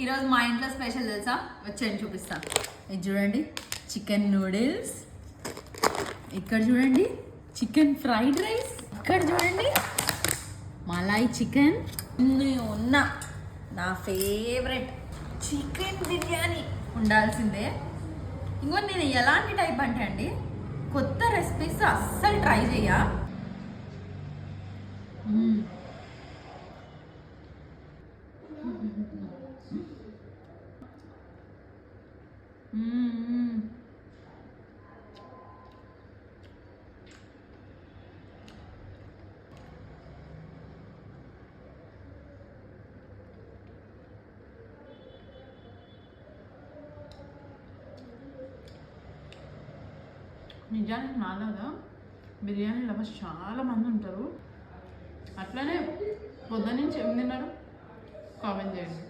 ఈరోజు మా ఇంట్లో స్పెషల్ తెలుసా, వచ్చేయండి చూపిస్తాను. ఇది చూడండి చికెన్ నూడిల్స్, ఇక్కడ చూడండి చికెన్ ఫ్రైడ్ రైస్, ఇక్కడ చూడండి మలాయ్ చికెన్, ఉన్న నా ఫేవరెట్ చికెన్ బిర్యానీ ఉండాల్సిందే. ఇంకో నేను ఎలాంటి టైప్ అంటే అండి, కొత్త రెసిపీస్ అస్సలు ట్రై చేయ. నిజానికి నాలాగా బిర్యానీ లవర్స్ చాలా మంది ఉంటారు. అట్లనే పొద్దున్నుంచి ఏం తిన్నారు కామెంట్ చేయండి.